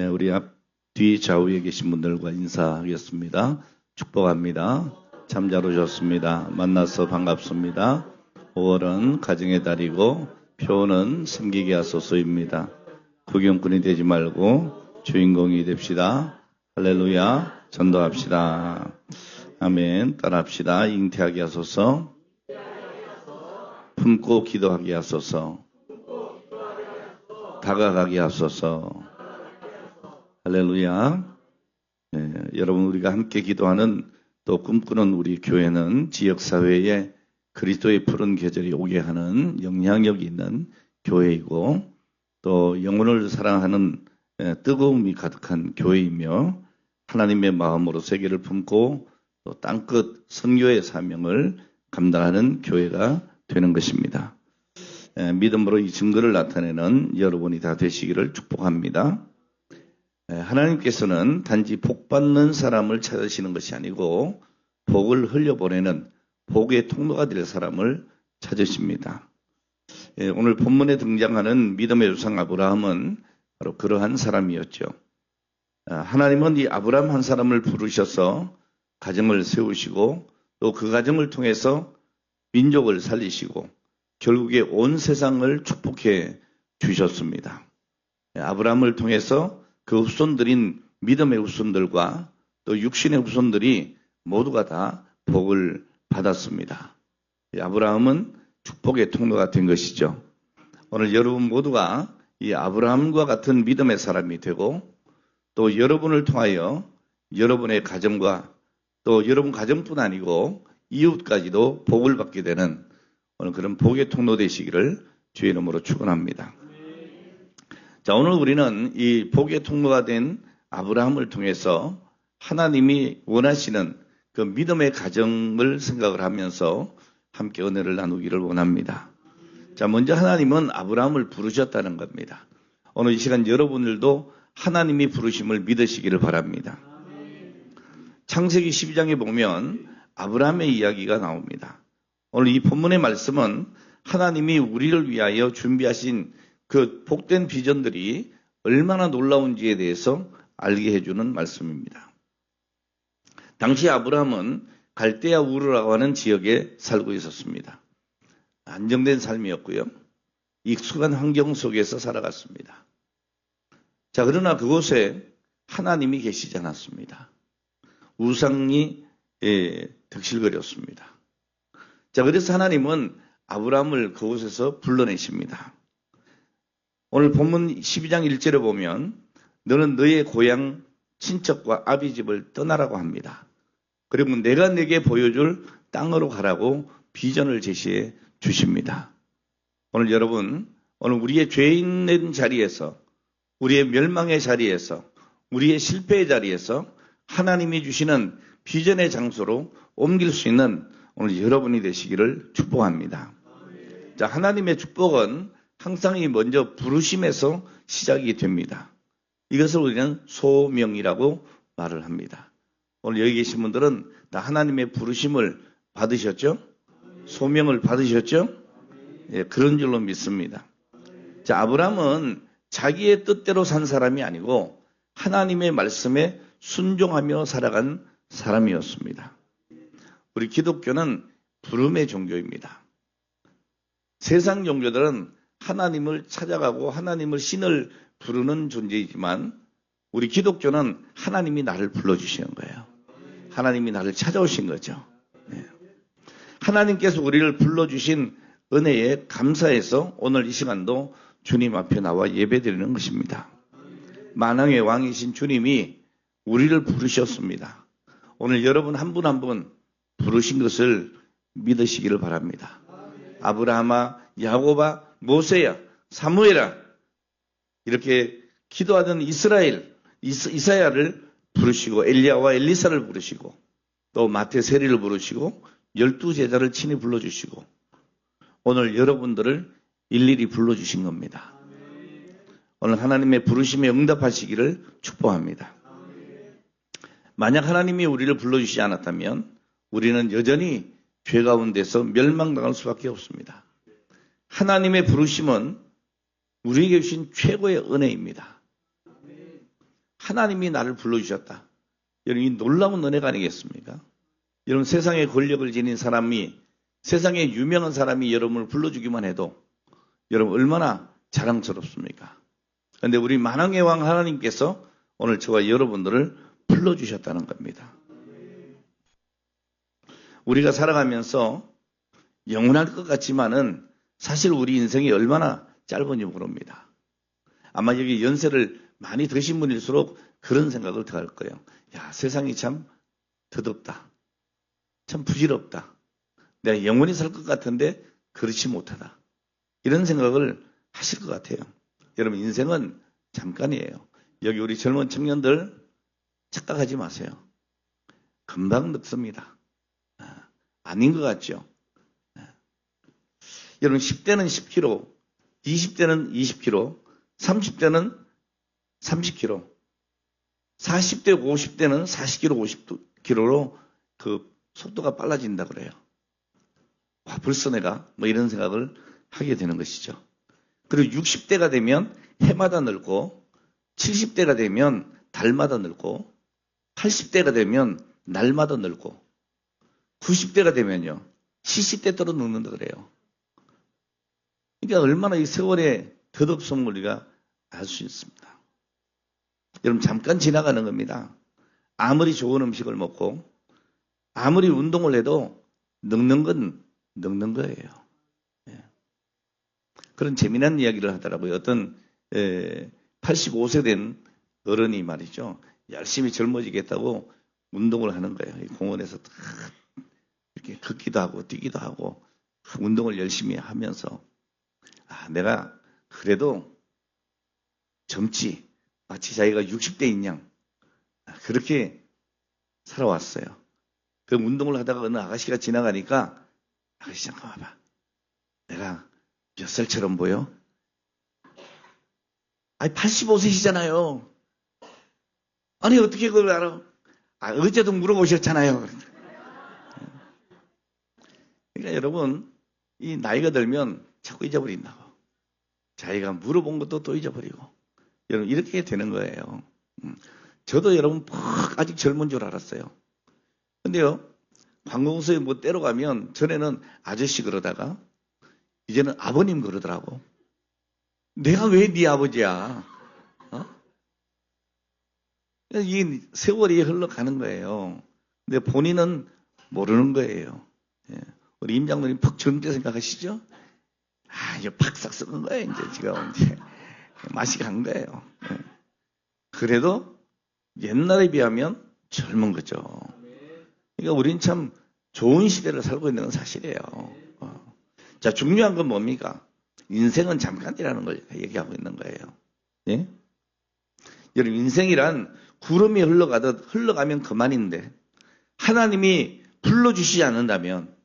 우리 뒤 좌우에 계신 분들과 인사하겠습니다. 축복합니다. 참 잘 오셨습니다. 만나서 반갑습니다. 5월은 가정의 달이고 표는 섬기게 하소서입니다. 구경꾼이 되지 말고 주인공이 됩시다. 할렐루야. 전도합시다. 아멘. 따라합시다. 잉태하게 하소서. 품고 기도하게 하소서. 다가가게 하소서. 할렐루야. 여러분, 우리가 함께 기도하는 또 꿈꾸는 우리 교회는 지역사회에 그리스도의 푸른 계절이 오게 하는 영향력이 있는 교회이고, 또 영혼을 사랑하는 뜨거움이 가득한 교회이며, 하나님의 마음으로 세계를 품고 또 땅끝 선교의 사명을 감당하는 교회가 되는 것입니다. 믿음으로 이 증거를 나타내는 여러분이 다 되시기를 축복합니다. 하나님께서는 단지 복받는 사람을 찾으시는 것이 아니고 복을 흘려보내는 복의 통로가 될 사람을 찾으십니다. 오늘 본문에 등장하는 믿음의 조상 아브라함은 바로 그러한 사람이었죠. 하나님은 이 아브라함 한 사람을 부르셔서 가정을 세우시고 또 그 가정을 통해서 민족을 살리시고 결국에 온 세상을 축복해 주셨습니다. 아브라함을 통해서 그 후손들인 믿음의 후손들과 또 육신의 후손들이 모두가 다 복을 받았습니다. 아브라함은 축복의 통로가 된 것이죠. 오늘 여러분 모두가 이 아브라함과 같은 믿음의 사람이 되고 또 여러분을 통하여 여러분의 가정과 또 여러분 가정뿐 아니고 이웃까지도 복을 받게 되는 오늘 그런 복의 통로 되시기를 주의 이름으로 축원합니다. 자, 오늘 우리는 이 복의 통로가 된 아브라함을 통해서 하나님이 원하시는 그 믿음의 가정을 생각을 하면서 함께 은혜를 나누기를 원합니다. 자, 먼저 하나님은 아브라함을 부르셨다는 겁니다. 오늘 이 시간 여러분들도 하나님이 부르심을 믿으시기를 바랍니다. 창세기 12장에 보면 아브라함의 이야기가 나옵니다. 오늘 이 본문의 말씀은 하나님이 우리를 위하여 준비하신 그 복된 비전들이 얼마나 놀라운지에 대해서 알게 해주는 말씀입니다. 당시 아브라함은 갈대아 우르라고 하는 지역에 살고 있었습니다. 안정된 삶이었고요. 익숙한 환경 속에서 살아갔습니다. 자, 그러나 그곳에 하나님이 계시지 않았습니다. 우상이 득실거렸습니다. 자, 그래서 하나님은 아브라함을 그곳에서 불러내십니다. 오늘 본문 12장 1절에 보면 너는 너의 고향 친척과 아비 집을 떠나라고 합니다. 그리고 내가 내게 보여줄 땅으로 가라고 비전을 제시해 주십니다. 오늘 여러분, 오늘 우리의 죄 있는 자리에서, 우리의 멸망의 자리에서, 우리의 실패의 자리에서 하나님이 주시는 비전의 장소로 옮길 수 있는 오늘 여러분이 되시기를 축복합니다. 자, 하나님의 축복은 항상 먼저 부르심에서 시작이 됩니다. 이것을 우리는 소명이라고 말을 합니다. 오늘 여기 계신 분들은 다 하나님의 부르심을 받으셨죠? 소명을 받으셨죠? 예, 그런 줄로 믿습니다. 자, 아브라함은 자기의 뜻대로 산 사람이 아니고 하나님의 말씀에 순종하며 살아간 사람이었습니다. 우리 기독교는 부름의 종교입니다. 세상 종교들은 하나님을 찾아가고 하나님을 신을 부르는 존재이지만 우리 기독교는 하나님이 나를 불러주시는 거예요. 하나님이 나를 찾아오신 거죠. 네. 하나님께서 우리를 불러주신 은혜에 감사해서 오늘 이 시간도 주님 앞에 나와 예배드리는 것입니다. 만왕의 왕이신 주님이 우리를 부르셨습니다. 오늘 여러분 한 분 한 분 부르신 것을 믿으시기를 바랍니다. 아브라함아, 야곱아, 모세야, 사무엘아 이렇게 기도하던 이사야를 부르시고 엘리야와 엘리사를 부르시고 또 마태 세리를 부르시고 12제자를 친히 불러주시고 오늘 여러분들을 일일이 불러주신 겁니다. 오늘 하나님의 부르심에 응답하시기를 축복합니다. 만약 하나님이 우리를 불러주시지 않았다면 우리는 여전히 죄 가운데서 멸망당할 수밖에 없습니다. 하나님의 부르심은 우리에게 주신 최고의 은혜입니다. 하나님이 나를 불러주셨다. 여러분, 이 놀라운 은혜가 아니겠습니까? 여러분, 세상의 권력을 지닌 사람이, 세상에 유명한 사람이 여러분을 불러주기만 해도 여러분 얼마나 자랑스럽습니까? 그런데 우리 만왕의 왕 하나님께서 오늘 저와 여러분들을 불러주셨다는 겁니다. 우리가 살아가면서 영원할 것 같지만은 사실 우리 인생이 얼마나 짧은지 모릅니다. 아마 여기 연세를 많이 드신 분일수록 그런 생각을 더 할 거예요. 야, 세상이 참 더덥다. 참 부질없다. 내가 영원히 살 것 같은데 그렇지 못하다. 이런 생각을 하실 것 같아요. 여러분, 인생은 잠깐이에요. 여기 우리 젊은 청년들 착각하지 마세요. 금방 늙습니다. 아닌 것 같죠? 여러분, 10대는 10kg, 20대는 20kg, 30대는 30kg, 40대, 50대는 40kg, 50kg로 그 속도가 빨라진다 그래요. 와, 벌써 내가 뭐 이런 생각을 하게 되는 것이죠. 그리고 60대가 되면 해마다 늙고, 70대가 되면 달마다 늙고, 80대가 되면 날마다 늙고, 90대가 되면요, 시시때때로 늙는다 그래요. 그러니까 얼마나 이 세월의 덧없음을 우리가 알 수 있습니다. 여러분, 잠깐 지나가는 겁니다. 아무리 좋은 음식을 먹고 아무리 운동을 해도 늙는 건 늙는 거예요. 그런 재미난 이야기를 하더라고요. 어떤 85세 된 어른이 말이죠. 열심히 젊어지겠다고 운동을 하는 거예요. 공원에서 이렇게 걷기도 하고 뛰기도 하고 운동을 열심히 하면서 내가 그래도 젊지. 마치 자기가 60대인 양 그렇게 살아왔어요. 그 운동을 하다가 어느 아가씨가 지나가니까 아가씨 잠깐 와봐. 내가 몇 살처럼 보여? 아니 85세시잖아요. 아니 어떻게 그걸 알아? 어제도 물어보셨잖아요. 그러니까 여러분 이 나이가 들면 자꾸 잊어버린다고. 자기가 물어본 것도 또 잊어버리고. 여러분 이렇게 되는 거예요. 저도 여러분 아직 젊은 줄 알았어요. 근데요 관공서에 뭐 때로 가면 전에는 아저씨 그러다가 이제는 아버님 그러더라고. 내가 왜 네 아버지야? 이 세월이 흘러가는 거예요. 근데 본인은 모르는 거예요. 우리 임 장로님 퍽 젊게 생각하시죠? 이제 팍싹 썩은 거예요. 이제 지금 이제 맛이 간 거예요. 그래도 옛날에 비하면 젊은 거죠. 그러니까 우린 참 좋은 시대를 살고 있는 건 사실이에요. 자, 중요한 건 뭡니까? 인생은 잠깐이라는 걸 얘기하고 있는 거예요. 예? 여러분, 인생이란 구름이 흘러가듯 흘러가면 그만인데 하나님이 불러주시지 않는다면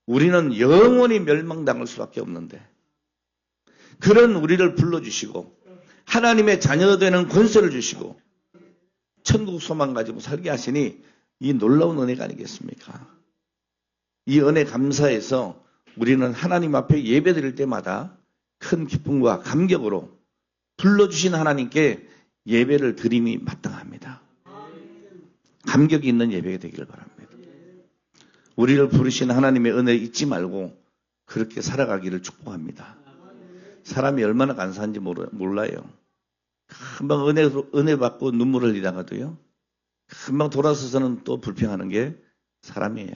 우리는 영원히 멸망당할 수밖에 없는데 그런 우리를 불러주시고 하나님의 자녀되는 권세를 주시고 천국 소망 가지고 살게 하시니 이 놀라운 은혜가 아니겠습니까? 이 은혜 감사해서 우리는 하나님 앞에 예배드릴 때마다 큰 기쁨과 감격으로 불러주신 하나님께 예배를 드림이 마땅합니다. 감격이 있는 예배가 되기를 바랍니다. 우리를 부르신 하나님의 은혜 잊지 말고 그렇게 살아가기를 축복합니다. 사람이 얼마나 감사한지 몰라요. 금방 은혜 받고 눈물을 흘리다가도요. 금방 돌아서서는 또 불평하는 게 사람이에요.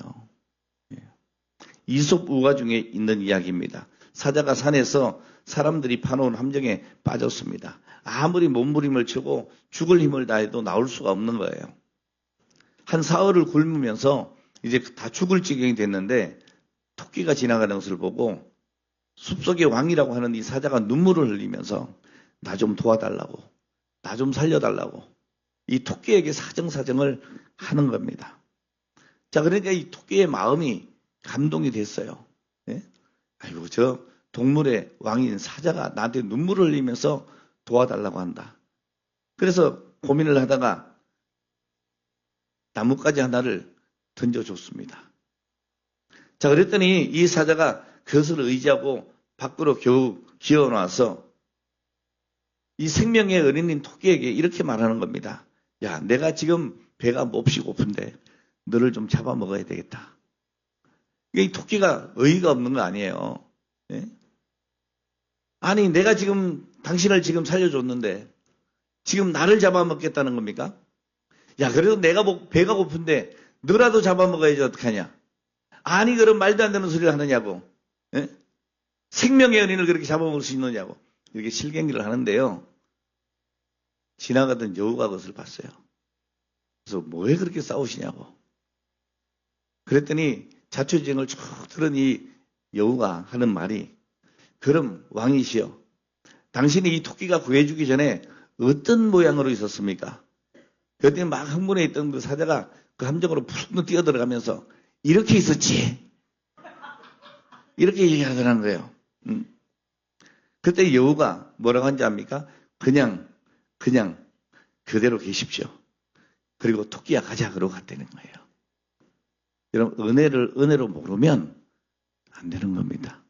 이솝 우화 중에 있는 이야기입니다. 사자가 산에서 사람들이 파놓은 함정에 빠졌습니다. 아무리 몸부림을 치고 죽을 힘을 다해도 나올 수가 없는 거예요. 한 사흘을 굶으면서 이제 다 죽을 지경이 됐는데 토끼가 지나가는 것을 보고 숲속의 왕이라고 하는 이 사자가 눈물을 흘리면서 나 좀 도와달라고, 나 좀 살려달라고 이 토끼에게 사정사정을 하는 겁니다. 자, 그러니까 이 토끼의 마음이 감동이 됐어요. 예? 아이고, 저 동물의 왕인 사자가 나한테 눈물을 흘리면서 도와달라고 한다. 그래서 고민을 하다가 나뭇가지 하나를 던져줬습니다. 자, 그랬더니 이 사자가 그것을 의지하고 밖으로 겨우 기어나와서 이 생명의 어린인 토끼에게 이렇게 말하는 겁니다. 야, 내가 지금 배가 몹시 고픈데 너를 좀 잡아먹어야 되겠다. 이 토끼가 어이가 없는 거 아니에요. 예? 아니, 내가 지금 당신을 지금 살려줬는데 지금 나를 잡아먹겠다는 겁니까? 야, 그래도 내가 배가 고픈데 너라도 잡아먹어야지 어떡하냐. 아니, 그럼 말도 안 되는 소리를 하느냐고. 예? 생명의 은인을 그렇게 잡아먹을 수 있느냐고. 이렇게 실갱기를 하는데요. 지나가던 여우가 그것을 봤어요. 그래서 왜 그렇게 싸우시냐고. 그랬더니 자초지종을 쭉 들은 이 여우가 하는 말이, 그럼 왕이시여, 당신이 이 토끼가 구해주기 전에 어떤 모양으로 있었습니까? 그랬더니 막 흥분해 있던 그 사자가 그 함정으로 푹 뛰어들어가면서 이렇게 있었지. 이렇게 얘기하더라는 거예요. 그때 여우가 뭐라고 한지 압니까? 그냥 그대로 계십시오. 그리고 토끼야 가자 그러고 갔다는 거예요. 여러분, 은혜로 모르면 안 되는 겁니다.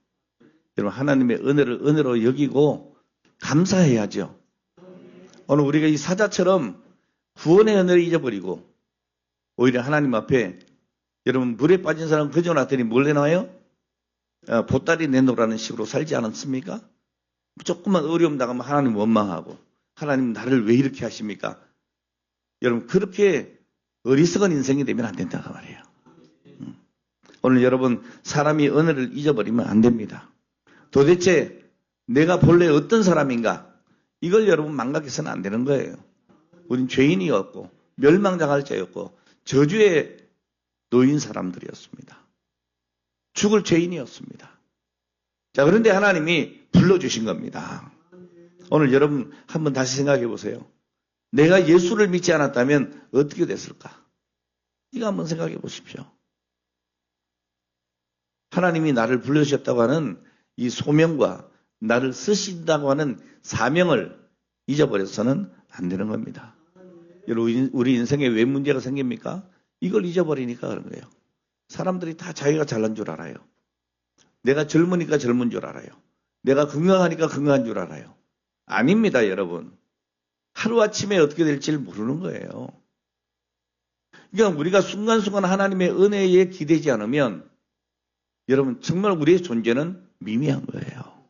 여러분, 하나님의 은혜를 은혜로 여기고 감사해야죠. 오늘 우리가 이 사자처럼 구원의 은혜를 잊어버리고 오히려 하나님 앞에, 여러분, 물에 빠진 사람 그저 놨더니 뭘 내놔요? 보따리 내놓으라는 식으로 살지 않았습니까? 조금만 어려움 나가면 하나님 원망하고, 하나님 나를 왜 이렇게 하십니까? 여러분, 그렇게 어리석은 인생이 되면 안 된다고 말이에요. 오늘 여러분, 사람이 은혜를 잊어버리면 안 됩니다. 도대체 내가 본래 어떤 사람인가? 이걸 여러분 망각해서는 안 되는 거예요. 우린 죄인이었고 멸망당할 자였고 저주의 노인 사람들이었습니다. 죽을 죄인이었습니다. 자, 그런데 하나님이 불러주신 겁니다. 오늘 여러분 한번 다시 생각해 보세요. 내가 예수를 믿지 않았다면 어떻게 됐을까? 이거 한번 생각해 보십시오. 하나님이 나를 불러주셨다고 하는 이 소명과 나를 쓰신다고 하는 사명을 잊어버려서는 안 되는 겁니다. 여러분, 우리 인생에 왜 문제가 생깁니까? 이걸 잊어버리니까 그런 거예요. 사람들이 다 자기가 잘난 줄 알아요. 내가 젊으니까 젊은 줄 알아요. 내가 건강하니까 건강한 줄 알아요. 아닙니다, 여러분. 하루아침에 어떻게 될지 모르는 거예요. 그러니까 우리가 순간순간 하나님의 은혜에 기대지 않으면 여러분, 정말 우리의 존재는 미미한 거예요.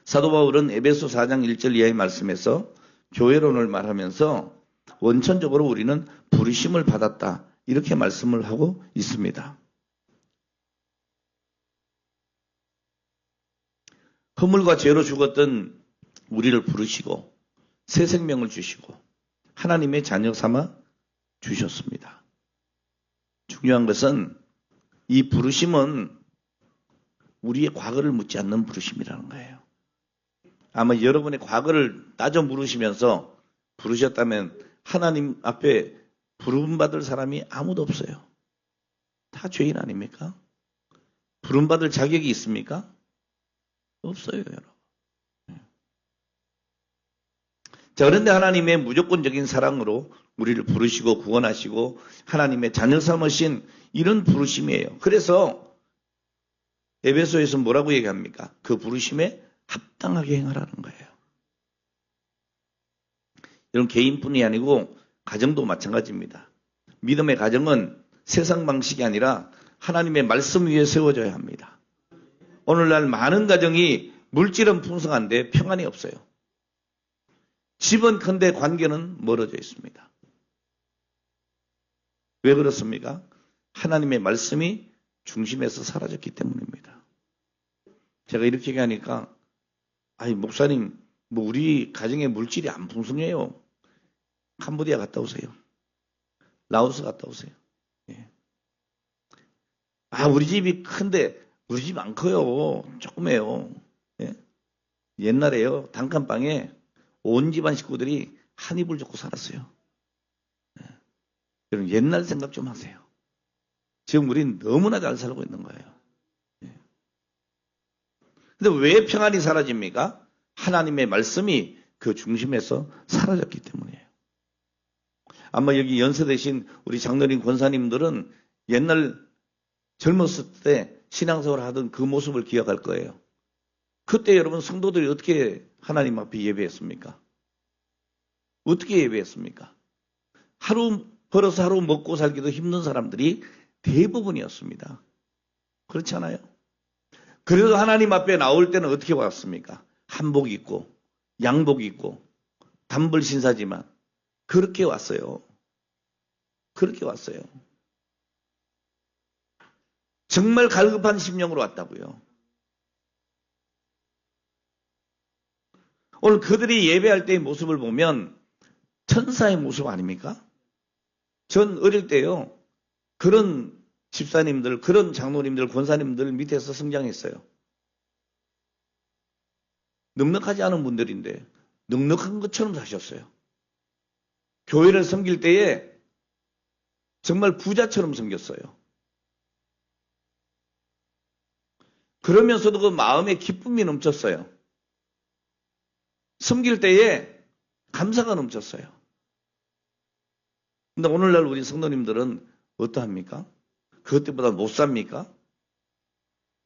사도 바울은 에베소 4장 1절 이하의 말씀에서 교회론을 말하면서 원천적으로 우리는 부르심을 받았다, 이렇게 말씀을 하고 있습니다. 허물과 죄로 죽었던 우리를 부르시고 새 생명을 주시고 하나님의 자녀 삼아 주셨습니다. 중요한 것은 이 부르심은 우리의 과거를 묻지 않는 부르심이라는 거예요. 아마 여러분의 과거를 따져 물으시면서 부르셨다면 하나님 앞에 부름받을 사람이 아무도 없어요. 다 죄인 아닙니까? 부름받을 자격이 있습니까? 없어요, 여러분. 자, 그런데 하나님의 무조건적인 사랑으로 우리를 부르시고 구원하시고 하나님의 자녀 삼으신 이런 부르심이에요. 그래서 에베소에서 뭐라고 얘기합니까? 그 부르심에 합당하게 행하라는 거예요. 이런 개인뿐이 아니고 가정도 마찬가지입니다. 믿음의 가정은 세상 방식이 아니라 하나님의 말씀 위에 세워져야 합니다. 오늘날 많은 가정이 물질은 풍성한데 평안이 없어요. 집은 큰데 관계는 멀어져 있습니다. 왜 그렇습니까? 하나님의 말씀이 중심에서 사라졌기 때문입니다. 제가 이렇게 얘기하니까, 아니, 목사님, 뭐 우리 가정에 물질이 안 풍성해요. 캄보디아 갔다 오세요. 라오스 갔다 오세요. 예. 아, 우리 집이 큰데 우리 집 안 커요. 조그매요. 예. 옛날에요, 단칸방에 온 집안 식구들이 한 이불 줬고 살았어요. 예. 여러분, 옛날 생각 좀 하세요. 지금 우린 너무나 잘 살고 있는 거예요. 예. 근데 왜 평안이 사라집니까? 하나님의 말씀이 그 중심에서 사라졌기 때문이에요. 아마 여기 연세되신 우리 장로님 권사님들은 옛날 젊었을 때 신앙생활을 하던 그 모습을 기억할 거예요. 그때 여러분 성도들이 어떻게 하나님 앞에 예배했습니까? 어떻게 예배했습니까? 하루 벌어서 하루 먹고 살기도 힘든 사람들이 대부분이었습니다. 그렇지 않아요? 그래도 하나님 앞에 나올 때는 어떻게 왔습니까? 한복 입고 양복 입고 단벌 신사지만 그렇게 왔어요. 그렇게 왔어요. 정말 갈급한 심령으로 왔다고요. 오늘 그들이 예배할 때의 모습을 보면 천사의 모습 아닙니까? 전 어릴 때요. 그런 집사님들, 그런 장로님들, 권사님들 밑에서 성장했어요. 넉넉하지 않은 분들인데 넉넉한 것처럼 사셨어요. 교회를 섬길 때에 정말 부자처럼 섬겼어요. 그러면서도 그 마음에 기쁨이 넘쳤어요. 섬길 때에 감사가 넘쳤어요. 근데 오늘날 우리 성도님들은 어떠합니까? 그것보다 못 삽니까?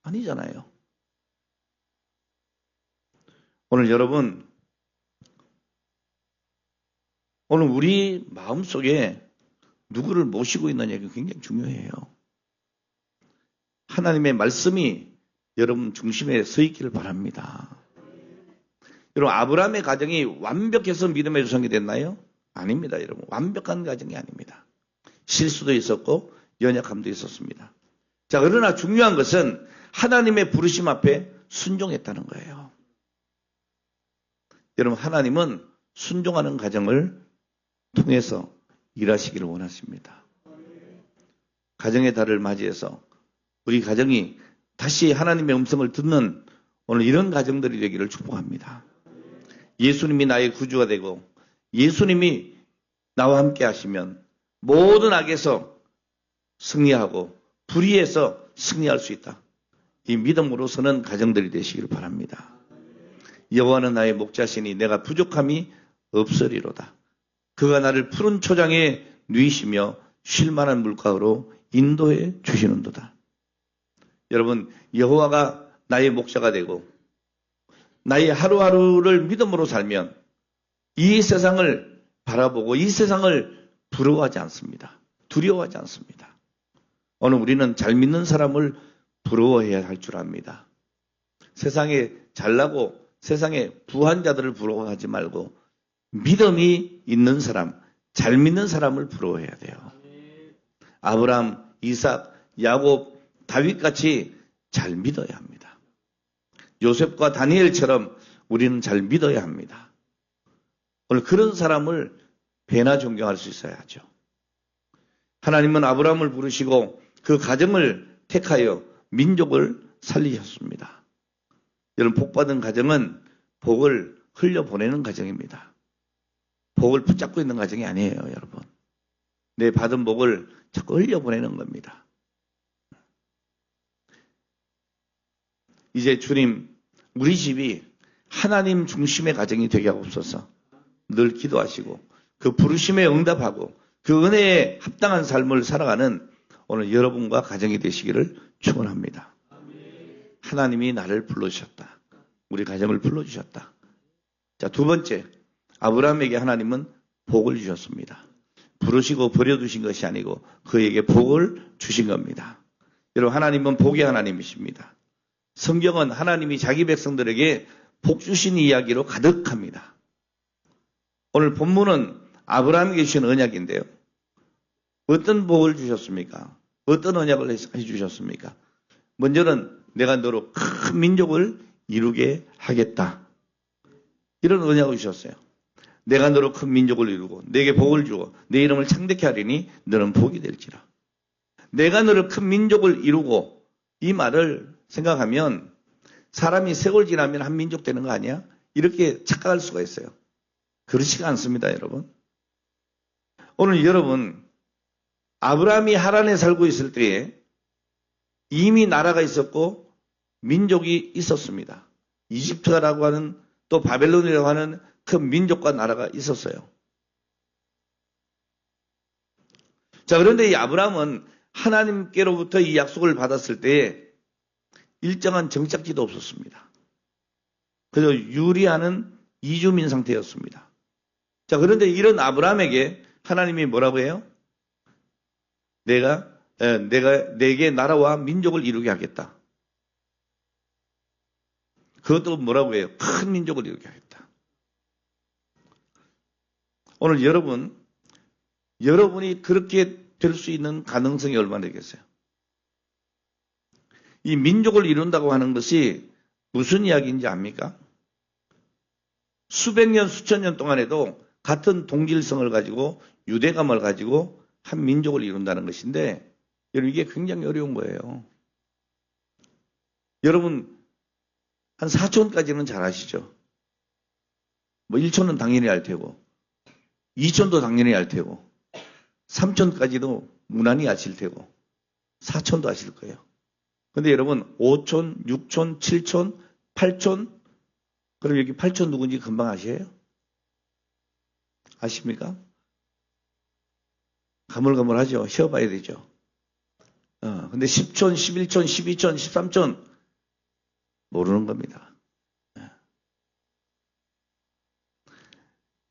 아니잖아요. 오늘 여러분, 오늘 우리 마음속에 누구를 모시고 있느냐가 굉장히 중요해요. 하나님의 말씀이 여러분 중심에 서 있기를 바랍니다. 여러분, 아브라함의 가정이 완벽해서 믿음의 조상이 됐나요? 아닙니다, 여러분. 완벽한 가정이 아닙니다. 실수도 있었고 연약함도 있었습니다. 자, 그러나 중요한 것은 하나님의 부르심 앞에 순종했다는 거예요. 여러분, 하나님은 순종하는 가정을 통해서 일하시기를 원하십니다. 가정의 달을 맞이해서 우리 가정이 다시 하나님의 음성을 듣는 오늘 이런 가정들이 되기를 축복합니다. 예수님이 나의 구주가 되고 예수님이 나와 함께 하시면 모든 악에서 승리하고 불의에서 승리할 수 있다. 이 믿음으로 서는 가정들이 되시기를 바랍니다. 여호와는 나의 목자시니 내가 부족함이 없으리로다. 그가 나를 푸른 초장에 누이시며 쉴만한 물가로 인도해 주시는도다. 여러분, 여호와가 나의 목자가 되고 나의 하루하루를 믿음으로 살면 이 세상을 바라보고 이 세상을 부러워하지 않습니다. 두려워하지 않습니다. 오늘 우리는 잘 믿는 사람을 부러워해야 할 줄 압니다. 세상에 잘나고 세상에 부한 자들을 부러워하지 말고 믿음이 있는 사람, 잘 믿는 사람을 부러워해야 돼요. 아브라함, 이삭, 야곱, 다윗같이 잘 믿어야 합니다. 요셉과 다니엘처럼 우리는 잘 믿어야 합니다. 오늘 그런 사람을 배나 존경할 수 있어야 하죠. 하나님은 아브라함을 부르시고 그 가정을 택하여 민족을 살리셨습니다. 여러분, 복받은 가정은 복을 흘려보내는 가정입니다. 복을 붙잡고 있는 가정이 아니에요, 여러분. 내 받은 복을 자꾸 흘려보내는 겁니다. 이제 주님, 우리 집이 하나님 중심의 가정이 되게 하옵소서. 늘 기도하시고 그 부르심에 응답하고 그 은혜에 합당한 삶을 살아가는 오늘 여러분과 가정이 되시기를 축원합니다. 하나님이 나를 불러주셨다. 우리 가정을 불러주셨다. 자, 두 번째, 아브라함에게 하나님은 복을 주셨습니다. 부르시고 버려두신 것이 아니고 그에게 복을 주신 겁니다. 여러분, 하나님은 복의 하나님이십니다. 성경은 하나님이 자기 백성들에게 복 주신 이야기로 가득합니다. 오늘 본문은 아브라함에게 주신 언약인데요. 어떤 복을 주셨습니까? 어떤 언약을 해주셨습니까? 먼저는 내가 너로 큰 민족을 이루게 하겠다. 이런 언약을 주셨어요. 내가 너로 큰 민족을 이루고 내게 복을 주고 내 이름을 창대케 하리니 너는 복이 될지라. 내가 너를 큰 민족을 이루고, 이 말을 생각하면 사람이 세월 지나면 한 민족 되는 거 아니야? 이렇게 착각할 수가 있어요. 그렇지가 않습니다, 여러분. 오늘 여러분, 아브라함이 하란에 살고 있을 때에 이미 나라가 있었고 민족이 있었습니다. 이집트라고 하는, 또 바벨론이라고 하는 큰 민족과 나라가 있었어요. 자, 그런데 이 아브라함은 하나님께로부터 이 약속을 받았을 때에 일정한 정착지도 없었습니다. 그저 유리하는 이주민 상태였습니다. 자, 그런데 이런 아브라함에게 하나님이 뭐라고 해요? 내게 나라와 민족을 이루게 하겠다. 그것도 뭐라고 해요? 큰 민족을 이루게 하겠다. 오늘 여러분이 그렇게 될 수 있는 가능성이 얼마나 되겠어요? 이 민족을 이룬다고 하는 것이 무슨 이야기인지 압니까? 수백 년, 수천 년 동안에도 같은 동질성을 가지고 유대감을 가지고 한 민족을 이룬다는 것인데 여러분 이게 굉장히 어려운 거예요. 여러분 한 4촌까지는 잘 아시죠? 뭐 1촌은 당연히 알 테고 2촌도 당연히 알 테고 3촌까지도 무난히 아실 테고 4촌도 아실 거예요. 근데 여러분 5촌, 6촌, 7촌, 8촌 그럼 여기 8촌 누군지 금방 아시에요? 아십니까? 가물가물하죠. 쉬어봐야 되죠. 근데 10촌, 11촌, 12촌, 13촌 모르는 겁니다.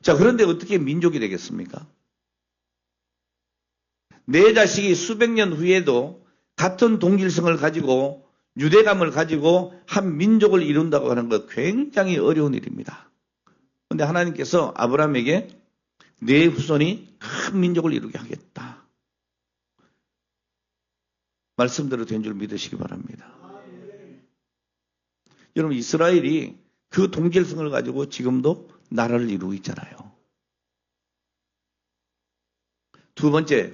자, 그런데 어떻게 민족이 되겠습니까? 내 자식이 수백 년 후에도 같은 동질성을 가지고 유대감을 가지고 한 민족을 이룬다고 하는 것 굉장히 어려운 일입니다. 그런데 하나님께서 아브라함에게 내 후손이 큰 민족을 이루게 하겠다. 말씀대로 된 줄 믿으시기 바랍니다. 여러분 이스라엘이 그 동질성을 가지고 지금도 나라를 이루고 있잖아요. 두 번째,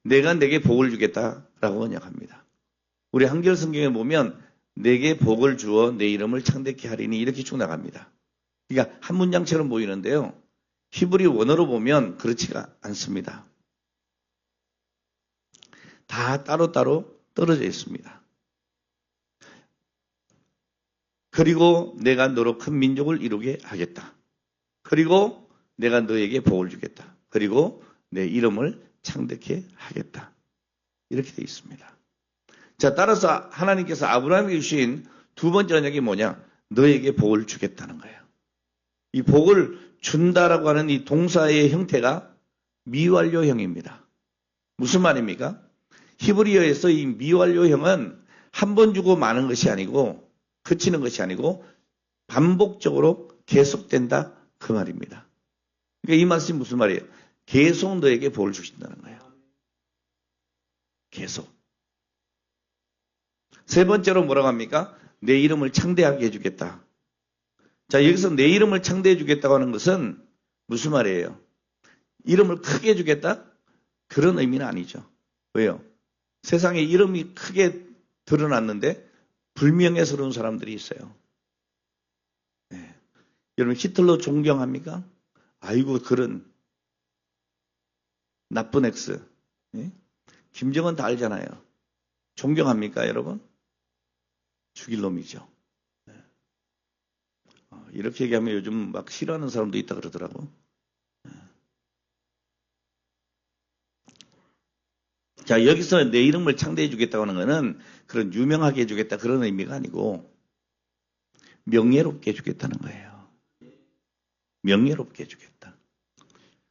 내가 내게 복을 주겠다라고 언약합니다. 우리 한글 성경에 보면 내게 복을 주어 내 이름을 창대케 하리니 이렇게 쭉 나갑니다. 그러니까 한 문장처럼 보이는데요. 히브리 원어로 보면 그렇지가 않습니다. 다 따로따로 떨어져 있습니다. 그리고 내가 너로 큰 민족을 이루게 하겠다. 그리고 내가 너에게 복을 주겠다. 그리고 내 이름을 창대케 하겠다. 이렇게 되어 있습니다. 자, 따라서 하나님께서 아브라함에게 주신 두 번째 언약이 뭐냐? 너에게 복을 주겠다는 거예요. 이 복을 준다라고 하는 이 동사의 형태가 미완료형입니다. 무슨 말입니까? 히브리어에서 이 미완료형은 한 번 주고 마는 것이 아니고 그치는 것이 아니고 반복적으로 계속된다 그 말입니다. 그러니까 이 말씀이 무슨 말이에요? 계속 너에게 복을 주신다는 거예요. 계속. 세 번째로 뭐라고 합니까? 내 이름을 창대하게 해주겠다. 자, 여기서 내 이름을 창대해 주겠다고 하는 것은 무슨 말이에요? 이름을 크게 해주겠다? 그런 의미는 아니죠. 왜요? 세상에 이름이 크게 드러났는데 불명예스러운 사람들이 있어요. 네. 여러분 히틀러 존경합니까? 아이고 그런 나쁜 X. 네? 김정은 다 알잖아요. 존경합니까 여러분? 죽일 놈이죠. 네. 이렇게 얘기하면 요즘 막 싫어하는 사람도 있다 그러더라고. 네. 자, 여기서 내 이름을 창대해 주겠다고 하는 것은 그런 유명하게 해주겠다 그런 의미가 아니고 명예롭게 해주겠다는 거예요. 명예롭게 해주겠다.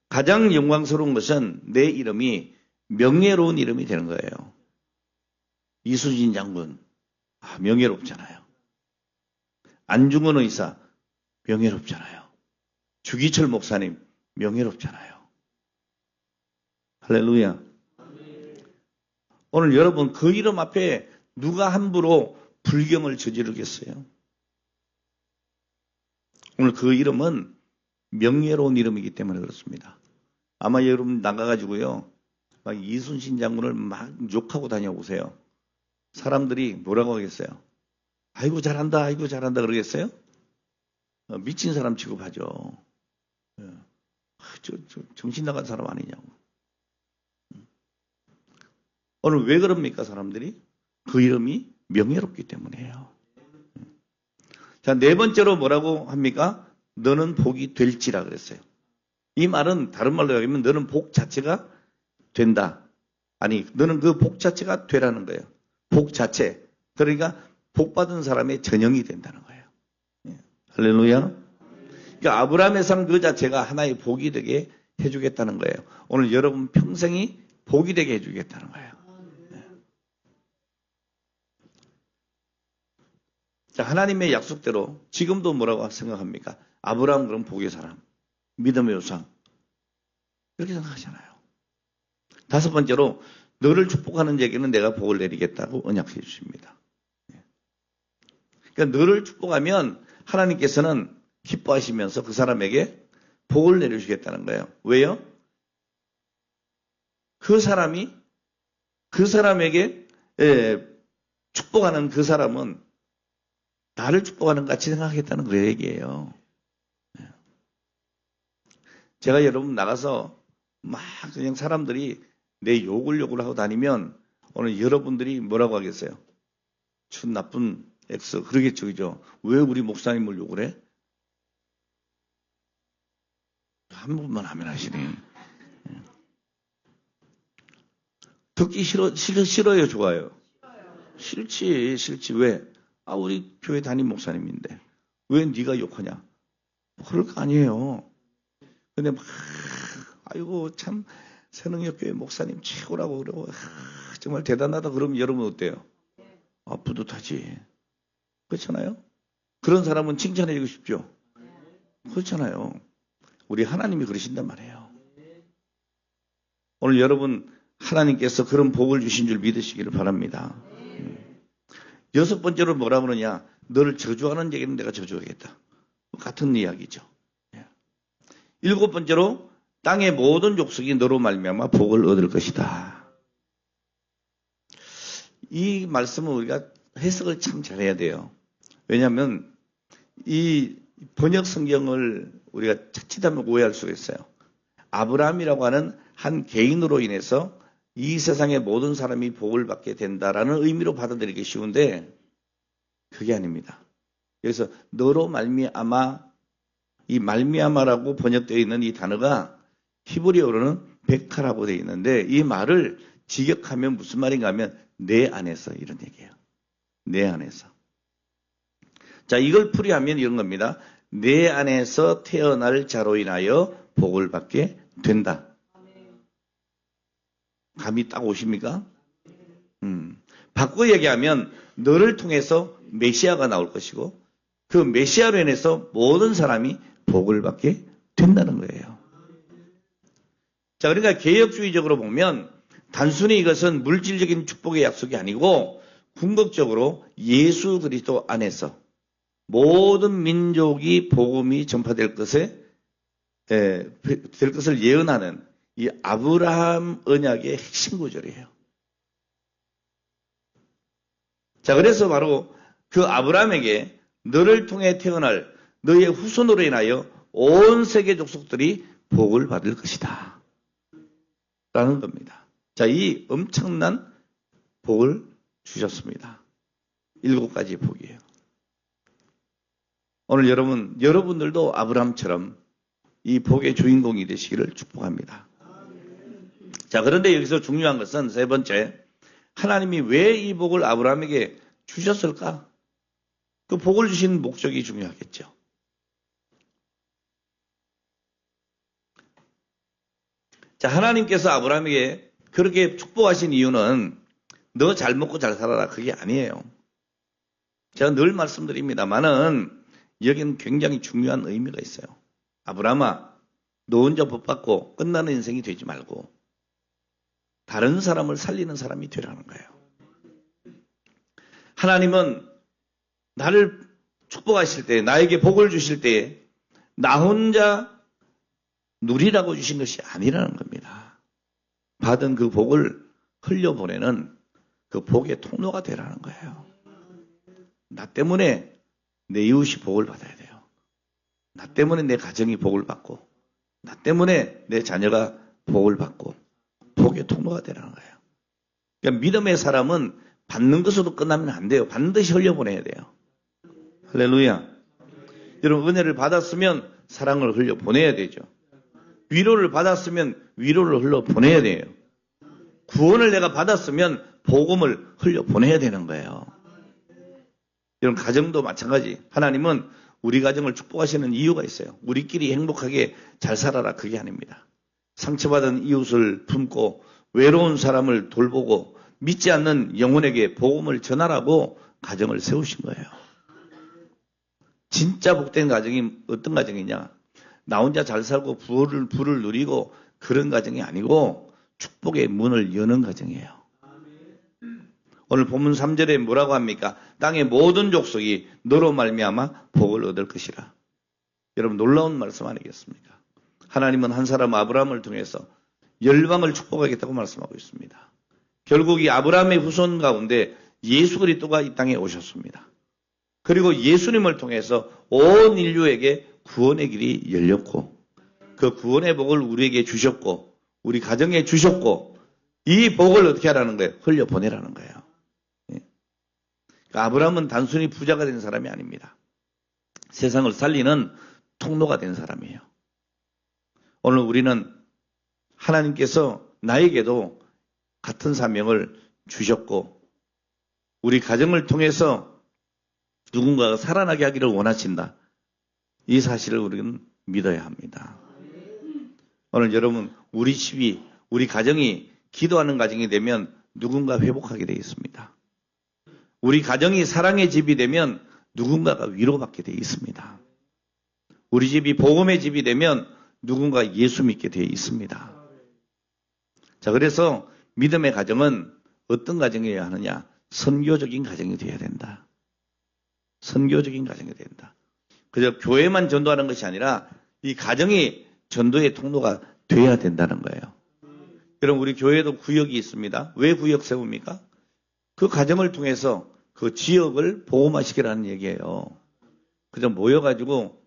가장 영광스러운 것은 내 이름이 명예로운 이름이 되는 거예요. 이수진 장군, 명예롭잖아요. 안중근 의사, 명예롭잖아요. 주기철 목사님, 명예롭잖아요. 할렐루야. 오늘 여러분 그 이름 앞에 누가 함부로 불경을 저지르겠어요? 오늘 그 이름은 명예로운 이름이기 때문에 그렇습니다. 아마 여러분 나가가지고요, 막 이순신 장군을 막 욕하고 다녀보세요. 사람들이 뭐라고 하겠어요? 아이고 잘한다, 아이고 잘한다 그러겠어요? 미친 사람 취급하죠. 정신 나간 사람 아니냐고. 오늘 왜 그럽니까 사람들이? 그 이름이 명예롭기 때문이에요. 자, 네 번째로 뭐라고 합니까? 너는 복이 될지라 그랬어요. 이 말은 다른 말로 하면 너는 복 자체가 된다. 아니, 너는 그 복 자체가 되라는 거예요. 복 자체. 그러니까 복 받은 사람의 전형이 된다는 거예요. 할렐루야. 그러니까 아브라함의 삶 그 자체가 하나의 복이 되게 해주겠다는 거예요. 오늘 여러분 평생이 복이 되게 해주겠다는 거예요. 자, 하나님의 약속대로 지금도 뭐라고 생각합니까? 아브라함 그럼 복의 사람, 믿음의 우상 이렇게 생각하잖아요. 다섯 번째로 너를 축복하는 자에게는 내가 복을 내리겠다고 언약해 주십니다. 그러니까 너를 축복하면 하나님께서는 기뻐하시면서 그 사람에게 복을 내려주겠다는 거예요. 왜요? 그 사람에게 축복하는 그 사람은 나를 축복하는 것 같이 생각하겠다는 그 얘기예요. 제가 여러분 나가서 막 그냥 사람들이 내 욕을 하고 다니면 오늘 여러분들이 뭐라고 하겠어요? 춘 나쁜 엑스 그러겠죠, 그죠? 왜 우리 목사님을 욕을 해? 한 번만 하면 하시니. 듣기 싫어요, 좋아요? 싫지. 왜? 아, 우리 교회 담임 목사님인데 왜 네가 욕하냐? 그럴 거 아니에요. 근데 막 아이고 참 새능역 교회 목사님 최고라고 그러고 정말 대단하다 그러면 여러분 어때요? 아, 뿌듯하지. 그렇잖아요? 그런 사람은 칭찬해주고 싶죠? 그렇잖아요. 우리 하나님이 그러신단 말이에요. 오늘 여러분 하나님께서 그런 복을 주신 줄 믿으시기를 바랍니다. 여섯 번째로 뭐라 그러냐? 너를 저주하는 자에게는 내가 저주하겠다. 같은 이야기죠. 일곱 번째로 땅의 모든 족속이 너로 말미암아 복을 얻을 것이다. 이 말씀은 우리가 해석을 참 잘해야 돼요. 왜냐하면 이 번역 성경을 우리가 자칫하면 오해할 수가 있어요. 아브라함이라고 하는 한 개인으로 인해서 이 세상의 모든 사람이 복을 받게 된다라는 의미로 받아들이기 쉬운데 그게 아닙니다. 그래서 너로 말미암아 이 말미암아라고 번역되어 있는 이 단어가 히브리어로는 베카라고 되어 있는데 이 말을 직역하면 무슨 말인가 하면 내 안에서 이런 얘기예요. 내 안에서. 자, 이걸 풀이하면 이런 겁니다. 내 안에서 태어날 자로 인하여 복을 받게 된다. 감이 딱 오십니까? 바꿔 얘기하면 너를 통해서 메시아가 나올 것이고 그 메시아로 인해서 모든 사람이 복을 받게 된다는 거예요. 자, 그러니까 개혁주의적으로 보면 단순히 이것은 물질적인 축복의 약속이 아니고 궁극적으로 예수 그리스도 안에서 모든 민족이 복음이 전파될 될 것을 예언하는 이 아브라함 언약의 핵심 구절이에요. 자, 그래서 바로 그 아브라함에게 너를 통해 태어날 너의 후손으로 인하여 온 세계 족속들이 복을 받을 것이다. 라는 겁니다. 자, 이 엄청난 복을 주셨습니다. 7가지 복이에요. 오늘 여러분들도 아브라함처럼 이 복의 주인공이 되시기를 축복합니다. 자, 그런데 여기서 중요한 것은 세 번째, 하나님이 왜 이 복을 아브라함에게 주셨을까? 그 복을 주신 목적이 중요하겠죠. 자, 하나님께서 아브라함에게 그렇게 축복하신 이유는 너 잘 먹고 잘 살아라 그게 아니에요. 제가 늘 말씀드립니다만은 여기는 굉장히 중요한 의미가 있어요. 아브라함아, 너 혼자 복 받고 끝나는 인생이 되지 말고 다른 사람을 살리는 사람이 되라는 거예요. 하나님은 나를 축복하실 때, 나에게 복을 주실 때 나 혼자 누리라고 주신 것이 아니라는 겁니다. 받은 그 복을 흘려보내는 그 복의 통로가 되라는 거예요. 나 때문에 내 이웃이 복을 받아야 돼요. 나 때문에 내 가정이 복을 받고 나 때문에 내 자녀가 복을 받고 복의 통로가 되라는 거예요. 그러니까 믿음의 사람은 받는 것으로 끝나면 안 돼요. 반드시 흘려보내야 돼요. 할렐루야. 여러분 은혜를 받았으면 사랑을 흘려보내야 되죠. 위로를 받았으면 위로를 흘려보내야 돼요. 구원을 내가 받았으면 복음을 흘려보내야 되는 거예요. 여러분 가정도 마찬가지. 하나님은 우리 가정을 축복하시는 이유가 있어요. 우리끼리 행복하게 잘 살아라, 그게 아닙니다. 상처받은 이웃을 품고 외로운 사람을 돌보고 믿지 않는 영혼에게 복음을 전하라고 가정을 세우신 거예요. 진짜 복된 가정이 어떤 가정이냐? 나 혼자 잘 살고 부를 누리고 그런 가정이 아니고 축복의 문을 여는 가정이에요. 오늘 본문 3절에 뭐라고 합니까? 땅의 모든 족속이 너로 말미암아 복을 얻을 것이라. 여러분 놀라운 말씀 아니겠습니까? 하나님은 한 사람 아브라함을 통해서 열방을 축복하겠다고 말씀하고 있습니다. 결국 이 아브라함의 후손 가운데 예수 그리스도가 이 땅에 오셨습니다. 그리고 예수님을 통해서 온 인류에게 구원의 길이 열렸고 그 구원의 복을 우리에게 주셨고 우리 가정에 주셨고 이 복을 어떻게 하라는 거예요? 흘려보내라는 거예요. 그러니까 아브라함은 단순히 부자가 된 사람이 아닙니다. 세상을 살리는 통로가 된 사람이에요. 오늘 우리는 하나님께서 나에게도 같은 사명을 주셨고 우리 가정을 통해서 누군가가 살아나게 하기를 원하신다. 이 사실을 우리는 믿어야 합니다. 오늘 여러분 우리 집이 우리 가정이 기도하는 가정이 되면 누군가 회복하게 되어 있습니다. 우리 가정이 사랑의 집이 되면 누군가가 위로받게 되어 있습니다. 우리 집이 복음의 집이 되면 누군가 예수 믿게 되어 있습니다. 자, 그래서 믿음의 가정은 어떤 가정이어야 하느냐? 선교적인 가정이 되어야 된다. 선교적인 가정이 된다. 그저 교회만 전도하는 것이 아니라 이 가정이 전도의 통로가 돼야 된다는 거예요. 여러분 우리 교회도 구역이 있습니다. 왜 구역 세웁니까? 그 가정을 통해서 그 지역을 복음화시키라는 얘기예요. 그저 모여가지고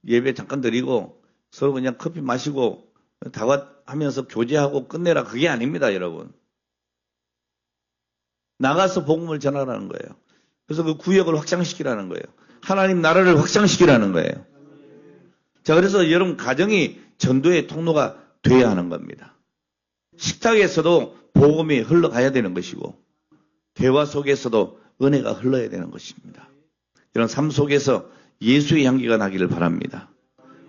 예배 잠깐 드리고 서로 그냥 커피 마시고 다과하면서 교제하고 끝내라 그게 아닙니다, 여러분. 나가서 복음을 전하라는 거예요. 그래서 그 구역을 확장시키라는 거예요. 하나님 나라를 확장시키라는 거예요. 자, 그래서 여러분 가정이 전도의 통로가 돼야 하는 겁니다. 식탁에서도 복음이 흘러가야 되는 것이고 대화 속에서도 은혜가 흘러야 되는 것입니다. 이런 삶 속에서 예수의 향기가 나기를 바랍니다.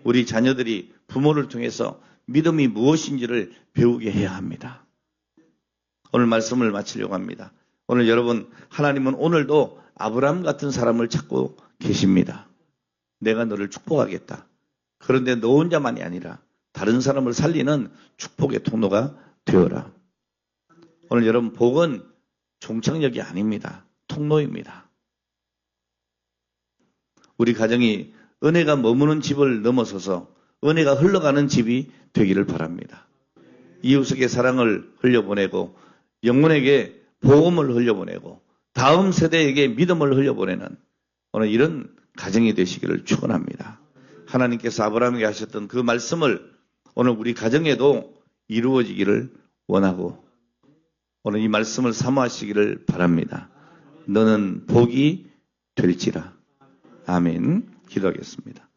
우리 자녀들이 부모를 통해서 믿음이 무엇인지를 배우게 해야 합니다. 오늘 말씀을 마치려고 합니다. 오늘 여러분 하나님은 오늘도 아브라함 같은 사람을 찾고 계십니다. 내가 너를 축복하겠다. 그런데 너 혼자만이 아니라 다른 사람을 살리는 축복의 통로가 되어라. 오늘 여러분 복은 종착역이 아닙니다. 통로입니다. 우리 가정이 은혜가 머무는 집을 넘어서서 은혜가 흘러가는 집이 되기를 바랍니다. 이웃에게 사랑을 흘려보내고 영혼에게 복음을 흘려보내고 다음 세대에게 믿음을 흘려보내는 오늘 이런 가정이 되시기를 축원합니다. 하나님께서 아브라함에게 하셨던 그 말씀을 오늘 우리 가정에도 이루어지기를 원하고 오늘 이 말씀을 사모하시기를 바랍니다. 너는 복이 될지라. 아멘. 기도하겠습니다.